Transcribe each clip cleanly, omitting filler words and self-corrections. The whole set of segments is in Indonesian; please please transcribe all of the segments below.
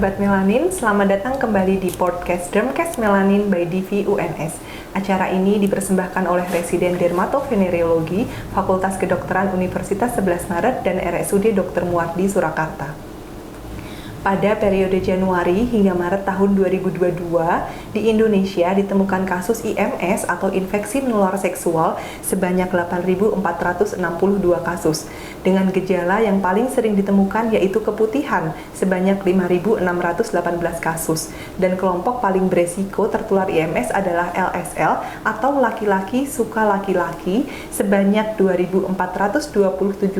sahabat Melanin, selamat datang kembali di podcast Dermcast Melanin by Divi UNS. Acara ini dipersembahkan oleh Residen Dermatovenerologi Fakultas Kedokteran Universitas 11 Maret dan RSUD Dr. Muwardi Surakarta. Pada periode Januari hingga Maret tahun 2022, di Indonesia ditemukan kasus IMS atau infeksi menular seksual sebanyak 8.462 kasus, dengan gejala yang paling sering ditemukan yaitu keputihan sebanyak 5.618 kasus, dan kelompok paling beresiko tertular IMS adalah LSL atau laki-laki suka laki-laki sebanyak 2.427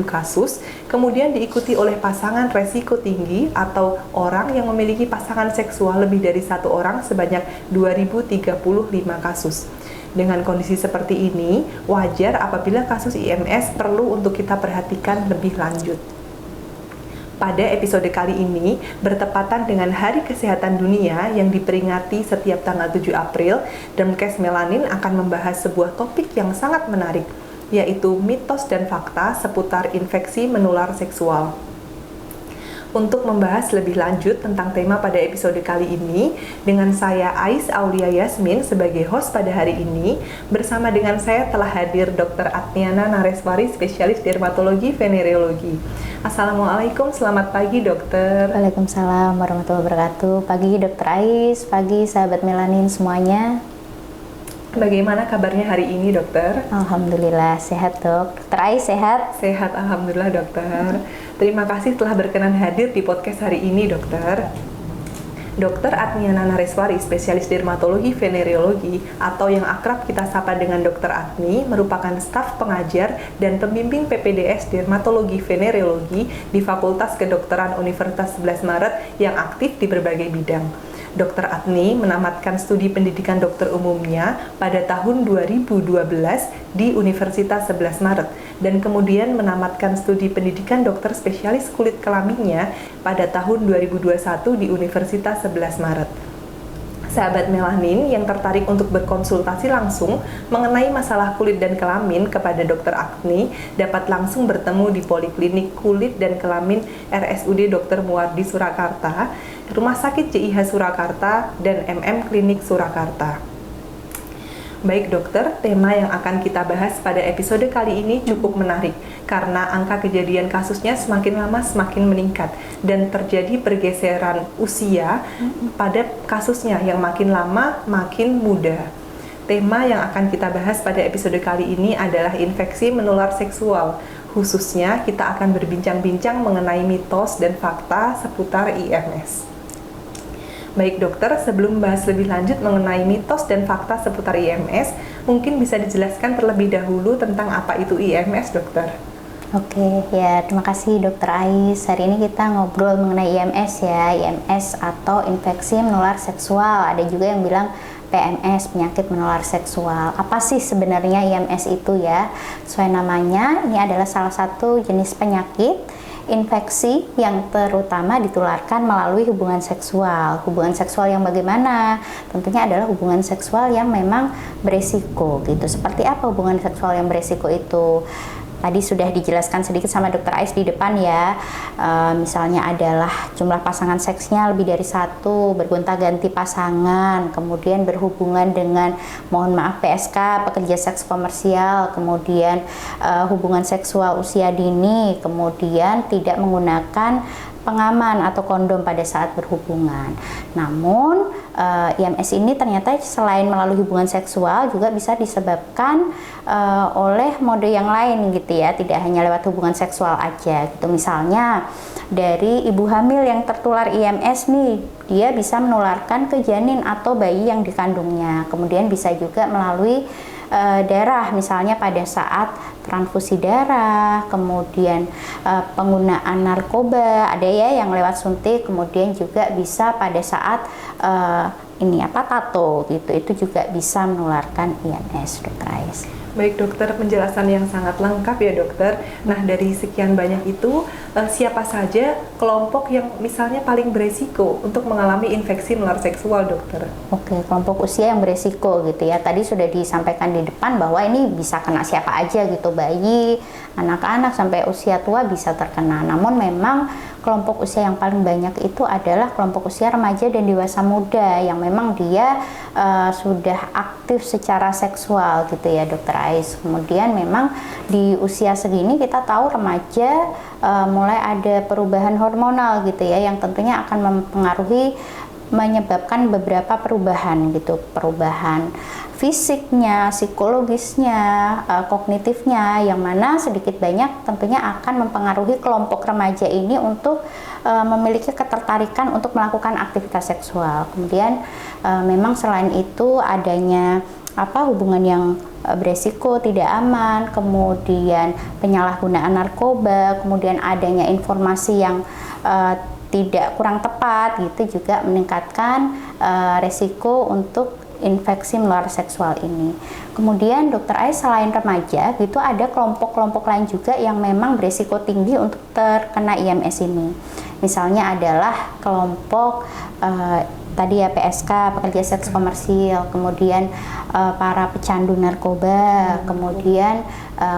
kasus, kemudian diikuti oleh pasangan resiko tinggi atau orang yang memiliki pasangan seksual lebih dari satu orang sebanyak 2.035 kasus. Dengan kondisi seperti ini, wajar apabila kasus IMS perlu untuk kita perhatikan lebih lanjut. Pada episode kali ini, bertepatan dengan Hari Kesehatan Dunia yang diperingati setiap tanggal 7 April, Dermcast Melanin akan membahas sebuah topik yang sangat menarik, yaitu mitos dan fakta seputar infeksi menular seksual. Untuk membahas lebih lanjut tentang tema pada episode kali ini, dengan saya Ais Aulia Yasmin sebagai host pada hari ini, bersama dengan saya telah hadir Dr. Atniana Nareswari, spesialis dermatologi venereologi. Assalamualaikum, selamat pagi dokter. Waalaikumsalam warahmatullahi wabarakatuh. Pagi Dr. Ais, pagi sahabat Melanin semuanya. Bagaimana kabarnya hari ini dokter? Alhamdulillah sehat dok. Dr. Ais sehat? Sehat, alhamdulillah dokter. Terima kasih telah berkenan hadir di podcast hari ini dokter. Dr. Atniana Nareswari, spesialis dermatologi venereologi atau yang akrab kita sapa dengan Dr. Atni, merupakan staf pengajar dan pembimbing PPDS Dermatologi Venereologi di Fakultas Kedokteran Universitas 11 Maret yang aktif di berbagai bidang. Dr. Atni menamatkan studi pendidikan dokter umumnya pada tahun 2012 di Universitas 11 Maret dan kemudian menamatkan studi pendidikan dokter spesialis kulit kelaminnya pada tahun 2021 di Universitas 11 Maret. Sahabat Melanin yang tertarik untuk berkonsultasi langsung mengenai masalah kulit dan kelamin kepada Dr. Atni dapat langsung bertemu di Poliklinik Kulit dan Kelamin RSUD Dr. Muwardi Surakarta, Rumah Sakit JIH Surakarta, dan MM Klinik Surakarta. Baik dokter, tema yang akan kita bahas pada episode kali ini cukup menarik karena angka kejadian kasusnya semakin lama semakin meningkat dan terjadi pergeseran usia pada kasusnya yang makin lama makin muda. Tema yang akan kita bahas pada episode kali ini adalah infeksi menular seksual. Khususnya kita akan berbincang-bincang mengenai mitos dan fakta seputar IMS. Baik dokter, sebelum membahas lebih lanjut mengenai mitos dan fakta seputar IMS, mungkin bisa dijelaskan terlebih dahulu tentang apa itu IMS, dokter? Oke, ya terima kasih Dr. Ais. Hari ini kita ngobrol mengenai IMS ya, IMS atau infeksi menular seksual. Ada juga yang bilang PMS, penyakit menular seksual. Apa sih sebenarnya IMS itu ya? Sesuai namanya, ini adalah salah satu jenis penyakit infeksi yang terutama ditularkan melalui hubungan seksual. Hubungan seksual yang bagaimana? Tentunya adalah hubungan seksual yang memang beresiko gitu. Seperti apa hubungan seksual yang beresiko itu? Tadi sudah dijelaskan sedikit sama Dr. Ais di depan ya. Misalnya adalah jumlah pasangan seksnya lebih dari satu, bergonta-ganti pasangan, kemudian berhubungan dengan, mohon maaf, PSK, pekerja seks komersial, kemudian hubungan seksual usia dini, kemudian tidak menggunakan pengaman atau kondom pada saat berhubungan. Namun IMS ini ternyata selain melalui hubungan seksual juga bisa disebabkan oleh mode yang lain gitu ya, tidak hanya lewat hubungan seksual aja gitu. Misalnya dari ibu hamil yang tertular IMS nih, dia bisa menularkan ke janin atau bayi yang dikandungnya. Kemudian bisa juga melalui darah, misalnya pada saat transfusi darah, kemudian penggunaan narkoba, ada ya yang lewat suntik, kemudian juga bisa pada saat tato gitu, itu juga bisa menularkan IMS, Dr. Ais. Baik dokter, penjelasan yang sangat lengkap ya dokter. Nah dari sekian banyak itu, siapa saja kelompok yang misalnya paling beresiko untuk mengalami infeksi menular seksual dokter? Oke, kelompok usia yang beresiko gitu ya. Tadi sudah disampaikan di depan bahwa ini bisa kena siapa aja gitu, bayi, anak-anak sampai usia tua bisa terkena. Namun memang kelompok usia yang paling banyak itu adalah kelompok usia remaja dan dewasa muda yang memang dia sudah aktif secara seksual gitu ya Dokter Ais. Kemudian memang di usia segini kita tahu remaja mulai ada perubahan hormonal gitu ya, yang tentunya akan mempengaruhi, menyebabkan beberapa perubahan gitu, perubahan fisiknya, psikologisnya, kognitifnya, yang mana sedikit banyak tentunya akan mempengaruhi kelompok remaja ini untuk memiliki ketertarikan untuk melakukan aktivitas seksual. Kemudian memang selain itu adanya hubungan yang beresiko, tidak aman, kemudian penyalahgunaan narkoba, kemudian adanya informasi yang tidak kurang tepat gitu juga meningkatkan resiko untuk infeksi menular seksual ini. Kemudian Dokter Ais, selain remaja gitu ada kelompok-kelompok lain juga yang memang beresiko tinggi untuk terkena IMS ini. Misalnya adalah kelompok tadi ya PSK, pekerja seks komersil, kemudian para pecandu narkoba, kemudian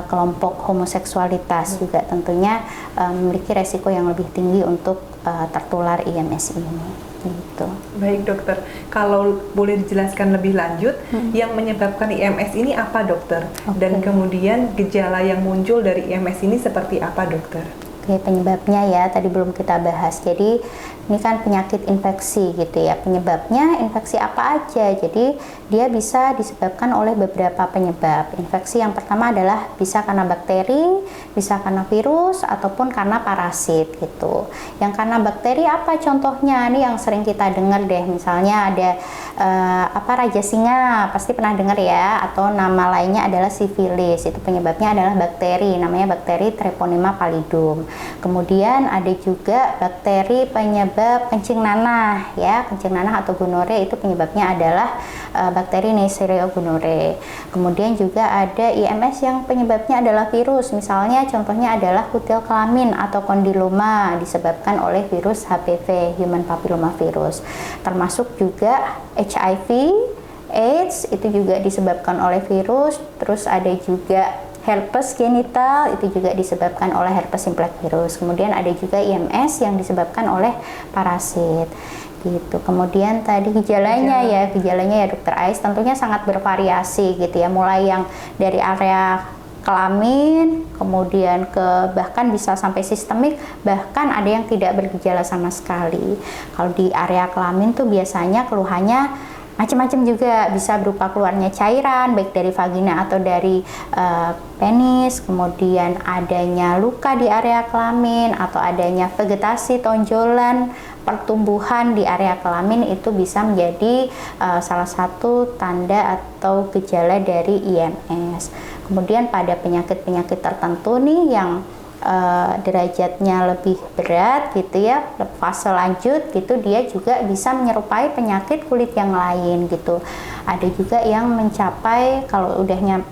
kelompok homoseksualitas juga tentunya memiliki resiko yang lebih tinggi untuk tertular IMS ini. Gitu. Baik dokter, kalau boleh dijelaskan lebih lanjut, yang menyebabkan IMS ini apa dokter? Dan kemudian gejala yang muncul dari IMS ini seperti apa dokter? Oke, penyebabnya ya tadi belum kita bahas. Jadi ini kan penyakit infeksi gitu ya. Penyebabnya infeksi apa aja? Jadi dia bisa disebabkan oleh beberapa penyebab. Infeksi yang pertama adalah bisa karena bakteri, bisa karena virus, ataupun karena parasit gitu. Yang karena bakteri apa contohnya? Ini yang sering kita dengar deh. Misalnya ada raja singa, pasti pernah dengar ya. Atau nama lainnya adalah sifilis. Itu penyebabnya adalah bakteri, namanya bakteri Treponema pallidum. Kemudian ada juga bakteri penyebab kencing nanah ya, kencing nanah atau gonore, itu penyebabnya adalah bakteri Neisseria gonorrhoeae. Kemudian juga ada IMS yang penyebabnya adalah virus, misalnya contohnya adalah kutil kelamin atau kondiloma disebabkan oleh virus HPV, human papilloma virus. Termasuk juga HIV, AIDS itu juga disebabkan oleh virus. Terus ada juga herpes genital, itu juga disebabkan oleh herpes simplex virus. Kemudian ada juga IMS yang disebabkan oleh parasit gitu. Kemudian tadi gejalanya ya Dokter Ais tentunya sangat bervariasi gitu ya, mulai yang dari area kelamin, kemudian ke bahkan bisa sampai sistemik, bahkan ada yang tidak bergejala sama sekali. Kalau di area kelamin tuh biasanya keluhannya macam-macam juga, bisa berupa keluarnya cairan baik dari vagina atau dari penis, kemudian adanya luka di area kelamin atau adanya vegetasi, tonjolan, pertumbuhan di area kelamin, itu bisa menjadi salah satu tanda atau gejala dari IMS. Kemudian pada penyakit-penyakit tertentu nih yang derajatnya lebih berat gitu ya, fase lanjut gitu, dia juga bisa menyerupai penyakit kulit yang lain gitu. Ada juga yang mencapai kalau udahnya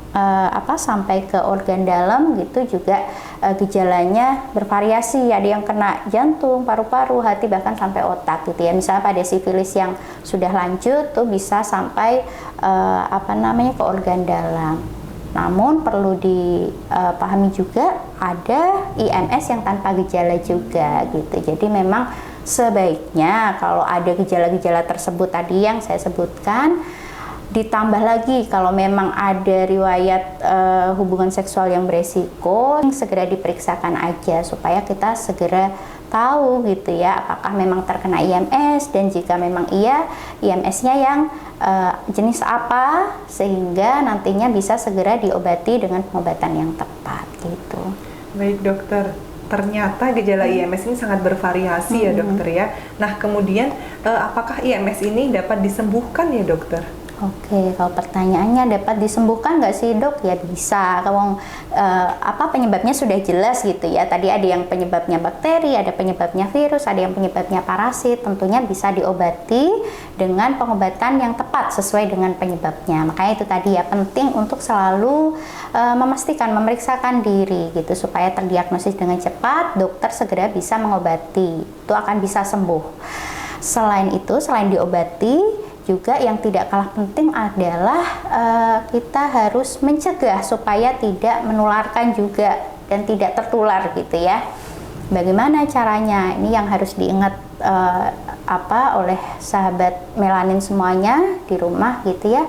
sampai ke organ dalam gitu juga gejalanya bervariasi. Ada yang kena jantung, paru-paru, hati, bahkan sampai otak gitu ya. Misalnya pada sifilis yang sudah lanjut tuh bisa sampai ke organ dalam. Namun perlu dipahami juga ada IMS yang tanpa gejala juga gitu. Jadi memang sebaiknya kalau ada gejala-gejala tersebut tadi yang saya sebutkan, ditambah lagi kalau memang ada riwayat hubungan seksual yang beresiko, segera diperiksakan aja supaya kita segera tahu gitu ya apakah memang terkena IMS, dan jika memang iya, IMS-nya yang jenis apa, sehingga nantinya bisa segera diobati dengan pengobatan yang tepat gitu. Baik dokter, ternyata gejala IMS ini sangat bervariasi ya dokter ya. Nah kemudian apakah IMS ini dapat disembuhkan ya dokter? Oke, kalau pertanyaannya dapat disembuhkan nggak sih dok? Ya bisa. Kalau penyebabnya sudah jelas gitu ya. Tadi ada yang penyebabnya bakteri, ada penyebabnya virus, ada yang penyebabnya parasit. Tentunya bisa diobati dengan pengobatan yang tepat sesuai dengan penyebabnya. Makanya itu tadi ya, penting untuk selalu memastikan, memeriksakan diri gitu supaya terdiagnosis dengan cepat, dokter segera bisa mengobati. Itu akan bisa sembuh. Selain itu, selain diobati, juga yang tidak kalah penting adalah kita harus mencegah supaya tidak menularkan juga dan tidak tertular gitu ya. Bagaimana caranya? Ini yang harus diingat oleh sahabat melanin semuanya di rumah gitu ya.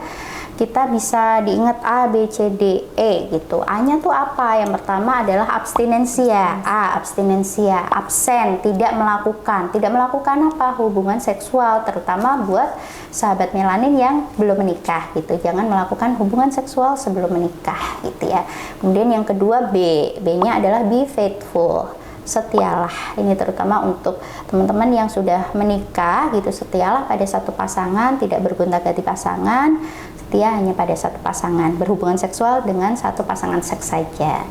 Kita bisa diingat A, B, C, D, E gitu. A-nya tuh apa? Yang pertama adalah abstinensia. A, abstinensia, absen, tidak melakukan. Tidak melakukan apa? Hubungan seksual, terutama buat sahabat melanin yang belum menikah gitu. Jangan melakukan hubungan seksual sebelum menikah gitu ya. Kemudian yang kedua B. B-nya adalah be faithful. Setialah, ini terutama untuk teman-teman yang sudah menikah gitu, setialah pada satu pasangan, tidak bergonta-ganti pasangan, setia hanya pada satu pasangan, berhubungan seksual dengan satu pasangan seks saja.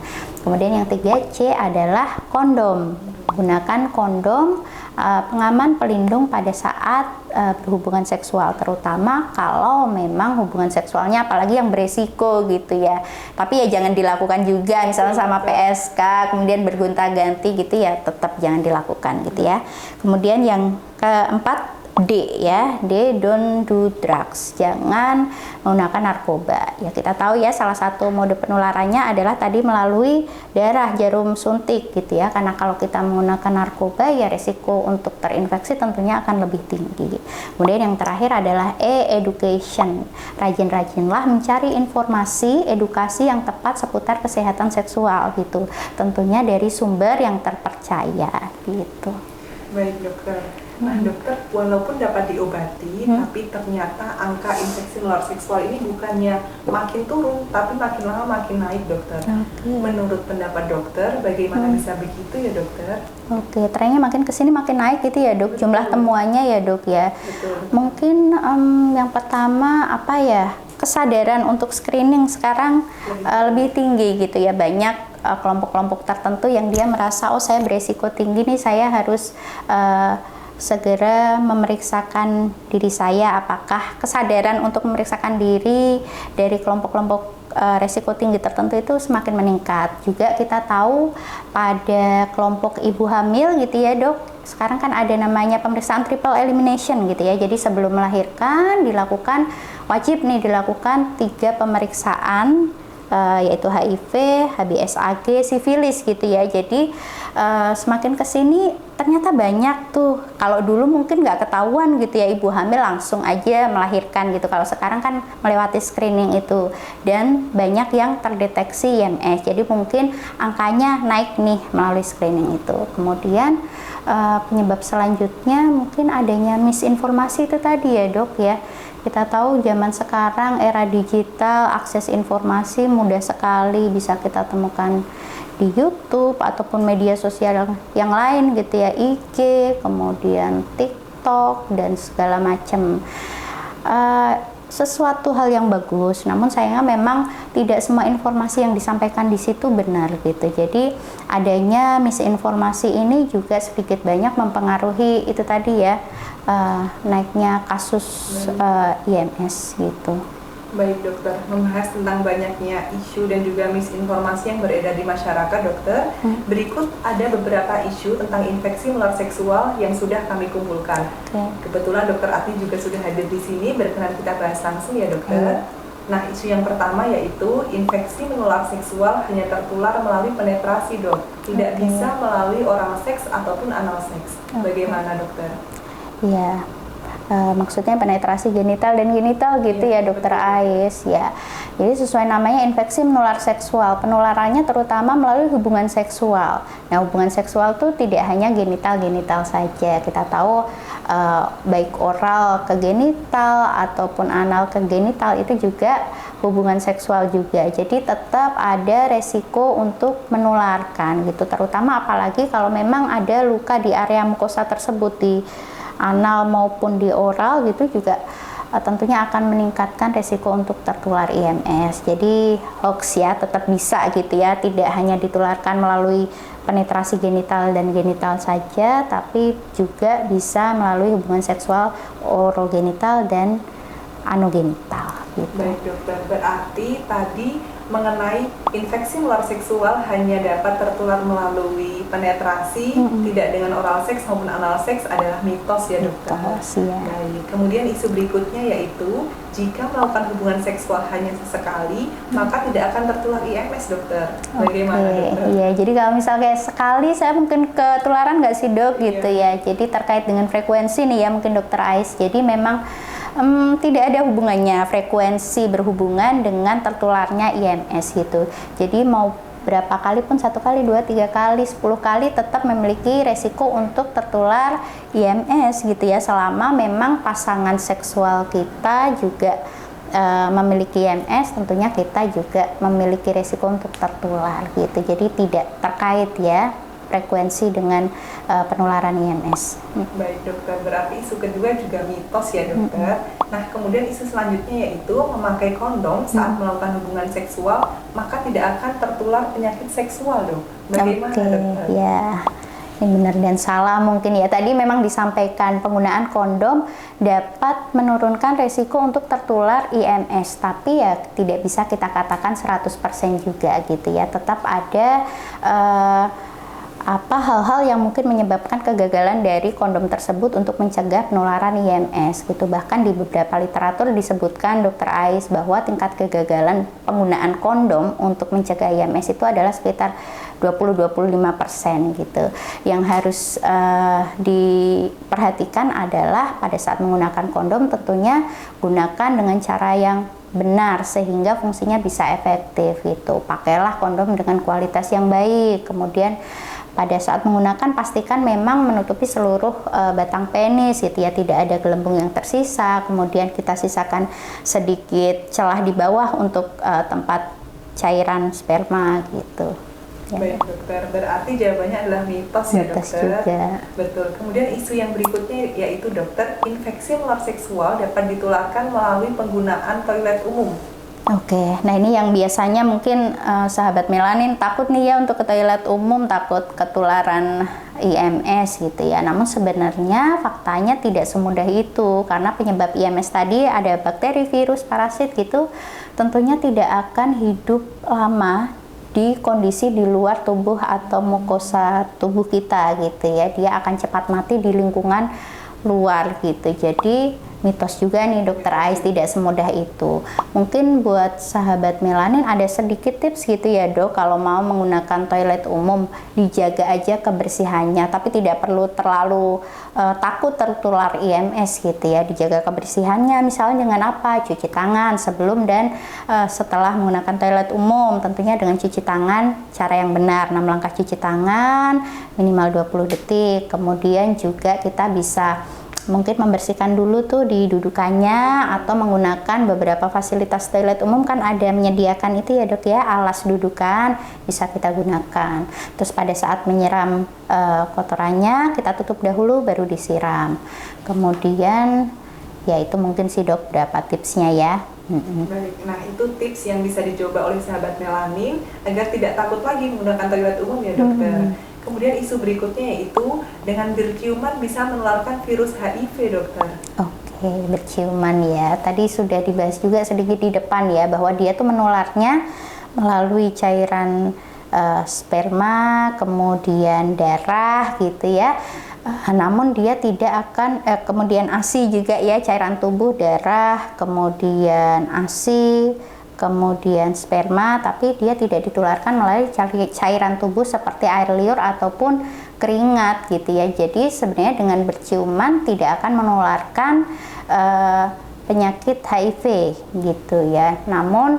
Kemudian yang tiga C adalah kondom, gunakan kondom, pengaman pelindung pada saat berhubungan seksual, terutama kalau memang hubungan seksualnya apalagi yang beresiko gitu ya. Tapi ya jangan dilakukan juga misalnya sama PSK kemudian bergonta-ganti gitu ya, tetap jangan dilakukan gitu ya. Kemudian yang keempat D ya, D, don't do drugs, jangan menggunakan narkoba. Ya kita tahu ya salah satu mode penularannya adalah tadi melalui darah, jarum suntik gitu ya. Karena kalau kita menggunakan narkoba ya resiko untuk terinfeksi tentunya akan lebih tinggi. Kemudian yang terakhir adalah E, education, rajin-rajinlah mencari informasi, edukasi yang tepat seputar kesehatan seksual gitu. Tentunya dari sumber yang terpercaya gitu. Baik dokter. Nah dokter, walaupun dapat diobati, tapi ternyata angka infeksi menular seksual ini bukannya makin turun, tapi makin lama makin naik dokter. Menurut pendapat dokter, bagaimana bisa begitu ya dokter? Oke, trennya makin kesini makin naik gitu ya dok, jumlah temuannya ya dok ya. Betul. Mungkin yang pertama apa ya, kesadaran untuk screening sekarang lebih tinggi gitu ya. Banyak kelompok-kelompok tertentu yang dia merasa, oh saya beresiko tinggi nih, saya harus segera memeriksakan diri saya. Apakah kesadaran untuk memeriksakan diri dari kelompok-kelompok resiko tinggi tertentu itu semakin meningkat. Juga kita tahu pada kelompok ibu hamil gitu ya dok, sekarang kan ada namanya pemeriksaan triple elimination gitu ya. Jadi sebelum melahirkan dilakukan, wajib nih dilakukan 3 pemeriksaan, yaitu HIV, HBsAg, sifilis gitu ya. Jadi semakin kesini ternyata banyak tuh. Kalau dulu mungkin nggak ketahuan gitu ya, ibu hamil langsung aja melahirkan gitu. Kalau sekarang kan melewati screening itu, dan banyak yang terdeteksi IMS. Jadi mungkin angkanya naik nih melalui screening itu. Kemudian penyebab selanjutnya mungkin adanya misinformasi itu tadi ya dok ya. Kita tahu zaman sekarang era digital, akses informasi mudah sekali, bisa kita temukan di YouTube ataupun media sosial yang lain gitu ya, IG, kemudian TikTok dan segala macam. Sesuatu hal yang bagus, namun sayangnya memang tidak semua informasi yang disampaikan di situ benar gitu. Jadi adanya misinformasi ini juga sedikit banyak mempengaruhi itu tadi ya, naiknya kasus IMS gitu. Baik dokter, membahas tentang banyaknya isu dan juga misinformasi yang beredar di masyarakat dokter, berikut ada beberapa isu tentang infeksi menular seksual yang sudah kami kumpulkan. Kebetulan dokter Ati juga sudah hadir di sini, berkenan kita bahas langsung ya dokter. Nah, isu yang pertama yaitu infeksi menular seksual hanya tertular melalui penetrasi dok, tidak bisa melalui oral seks ataupun anal seks. Bagaimana dokter? Iya. Maksudnya penetrasi genital dan genital gitu ya dokter Ais ya. Jadi sesuai namanya infeksi menular seksual, penularannya terutama melalui hubungan seksual. Nah hubungan seksual tuh tidak hanya genital saja. Kita tahu baik oral ke genital ataupun anal ke genital itu juga hubungan seksual juga. Jadi tetap ada resiko untuk menularkan gitu, terutama apalagi kalau memang ada luka di area mukosa tersebut, di anal maupun di oral gitu juga tentunya akan meningkatkan resiko untuk tertular IMS. Jadi hoax ya, tetap bisa gitu ya, tidak hanya ditularkan melalui penetrasi genital dan genital saja, tapi juga bisa melalui hubungan seksual orogenital dan anogenital gitu. Baik dokter, berarti tadi mengenai infeksi menular seksual hanya dapat tertular melalui penetrasi, tidak dengan oral seks maupun anal seks adalah mitos ya dokter. Mitos, ya. Baik. Kemudian isu berikutnya yaitu jika melakukan hubungan seksual hanya sesekali, maka tidak akan tertular IMS dokter. Bagaimana dokter? Iya, jadi kalau misalnya sekali saya mungkin ketularan nggak sih dok gitu ya. Jadi terkait dengan frekuensi nih ya mungkin dokter Ais. Jadi memang tidak ada hubungannya frekuensi berhubungan dengan tertularnya IMS gitu. Jadi mau berapa kali pun, 1 kali, 2, 3 kali, 10 kali tetap memiliki resiko untuk tertular IMS gitu ya, selama memang pasangan seksual kita juga memiliki IMS, tentunya kita juga memiliki resiko untuk tertular gitu. Jadi tidak terkait ya frekuensi dengan penularan IMS. Baik dokter, berarti isu kedua juga mitos ya dokter. Nah kemudian isu selanjutnya yaitu memakai kondom saat melakukan hubungan seksual maka tidak akan tertular penyakit seksual dok. Bagaimana dokter? Ya, ini benar dan salah mungkin ya. Tadi memang disampaikan penggunaan kondom dapat menurunkan resiko untuk tertular IMS, tapi ya tidak bisa kita katakan 100% juga gitu ya. Tetap ada hal-hal yang mungkin menyebabkan kegagalan dari kondom tersebut untuk mencegah penularan IMS gitu. Bahkan di beberapa literatur disebutkan dokter Ais bahwa tingkat kegagalan penggunaan kondom untuk mencegah IMS itu adalah sekitar 20-25% gitu. Yang harus diperhatikan adalah pada saat menggunakan kondom tentunya gunakan dengan cara yang benar sehingga fungsinya bisa efektif gitu. Pakailah kondom dengan kualitas yang baik. Kemudian pada saat menggunakan pastikan memang menutupi seluruh batang penis gitu ya, tidak ada gelembung yang tersisa. Kemudian kita sisakan sedikit celah di bawah untuk tempat cairan sperma gitu. Ya. Baik dokter, berarti jawabannya adalah mitos ya dokter. Juga. Betul. Kemudian isu yang berikutnya yaitu dokter, infeksi menular seksual dapat ditularkan melalui penggunaan toilet umum. Oke, nah ini yang biasanya mungkin sahabat melanin takut nih ya untuk ke toilet umum, takut ketularan IMS gitu ya. Namun sebenarnya faktanya tidak semudah itu, karena penyebab IMS tadi ada bakteri, virus, parasit gitu, tentunya tidak akan hidup lama di kondisi di luar tubuh atau mukosa tubuh kita gitu ya. Dia akan cepat mati di lingkungan luar gitu. Jadi mitos juga nih dokter Ais, tidak semudah itu. Mungkin buat sahabat melanin ada sedikit tips gitu ya dok, kalau mau menggunakan toilet umum dijaga aja kebersihannya, tapi tidak perlu terlalu takut tertular IMS gitu ya. Dijaga kebersihannya misalnya dengan apa? Cuci tangan sebelum dan setelah menggunakan toilet umum, tentunya dengan cuci tangan cara yang benar, 6 langkah cuci tangan minimal 20 detik. Kemudian juga kita bisa mungkin membersihkan dulu tuh di dudukannya, atau menggunakan beberapa fasilitas toilet umum kan ada menyediakan itu ya dok ya, alas dudukan bisa kita gunakan. Terus pada saat menyiram kotorannya kita tutup dahulu baru disiram. Kemudian ya itu mungkin sih dok berapa tipsnya ya. Baik, nah itu tips yang bisa dicoba oleh sahabat melanin agar tidak takut lagi menggunakan toilet umum ya dokter. Kemudian isu berikutnya yaitu dengan berciuman bisa menularkan virus HIV dokter. Oke, berciuman ya. Tadi sudah dibahas juga sedikit di depan ya, bahwa dia tuh menularnya melalui cairan sperma, kemudian darah gitu ya. Namun dia tidak akan, kemudian ASI juga ya, cairan tubuh, darah, kemudian ASI, kemudian sperma, tapi dia tidak ditularkan melalui cairan tubuh seperti air liur ataupun keringat gitu ya. Jadi sebenarnya dengan berciuman tidak akan menularkan penyakit HIV gitu ya. Namun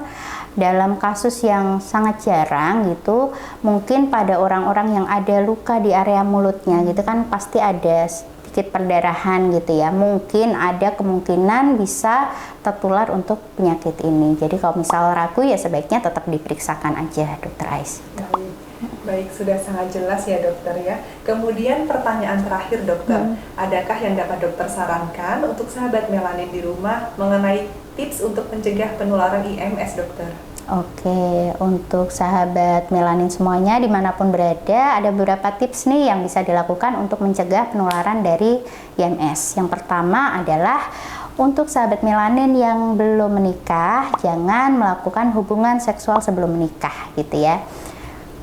dalam kasus yang sangat jarang gitu, mungkin pada orang-orang yang ada luka di area mulutnya gitu kan pasti ada sedikit perdarahan gitu ya, mungkin ada kemungkinan bisa tertular untuk penyakit ini. Jadi kalau misal ragu ya sebaiknya tetap diperiksakan aja dokter Ais. Baik, sudah sangat jelas ya dokter ya. Kemudian pertanyaan terakhir dokter, adakah yang dapat dokter sarankan untuk sahabat melanin di rumah mengenai tips untuk mencegah penularan IMS dokter? Oke, untuk sahabat melanin semuanya dimanapun berada, ada beberapa tips nih yang bisa dilakukan untuk mencegah penularan dari IMS. Yang pertama adalah Untuk sahabat melanin yang belum menikah, jangan melakukan hubungan seksual sebelum menikah gitu ya.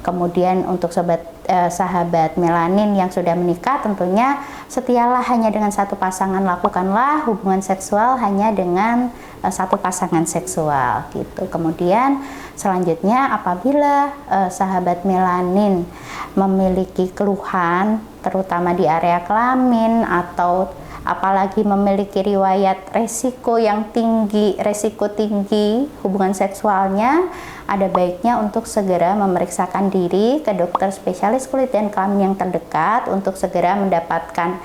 Kemudian untuk sahabat melanin yang sudah menikah, tentunya setialah hanya dengan satu pasangan, lakukanlah hubungan seksual hanya dengan satu pasangan seksual gitu. Kemudian selanjutnya apabila sahabat melanin memiliki keluhan terutama di area kelamin atau apalagi memiliki riwayat resiko tinggi hubungan seksualnya, ada baiknya untuk segera memeriksakan diri ke dokter spesialis kulit dan kelamin yang terdekat untuk segera mendapatkan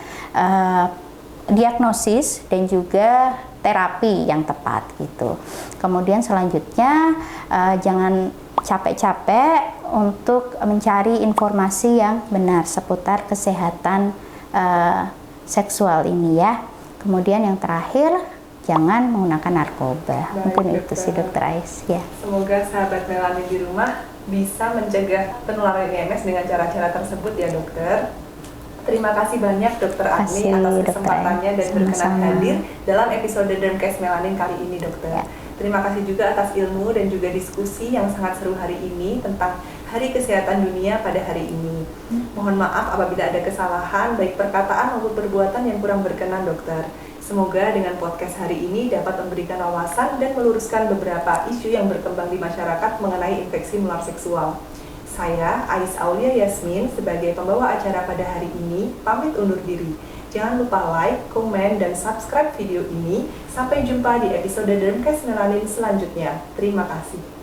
diagnosis dan juga terapi yang tepat gitu. Kemudian selanjutnya jangan capek-capek untuk mencari informasi yang benar seputar kesehatan seksual ini ya. Kemudian yang terakhir, jangan menggunakan narkoba. Baik, Mungkin dokter. itu sih Dokter Ais ya. Semoga sahabat melanin di rumah bisa mencegah penularan IMS dengan cara-cara tersebut ya dokter. Terima kasih banyak Dokter Agni atas kesempatannya dan berkenan hadir dalam episode Dermcast Melanin kali ini dokter. Ya. Terima kasih juga atas ilmu dan juga diskusi yang sangat seru hari ini tentang Hari Kesehatan Dunia pada hari ini. Mohon maaf apabila ada kesalahan baik perkataan maupun perbuatan yang kurang berkenan dokter. Semoga dengan podcast hari ini dapat memberikan wawasan dan meluruskan beberapa isu yang berkembang di masyarakat mengenai infeksi menular seksual. Saya, Ais Aulia Yasmin, sebagai pembawa acara pada hari ini, pamit undur diri. Jangan lupa like, komen, dan subscribe video ini. Sampai jumpa di episode Dermcast Melanin selanjutnya. Terima kasih.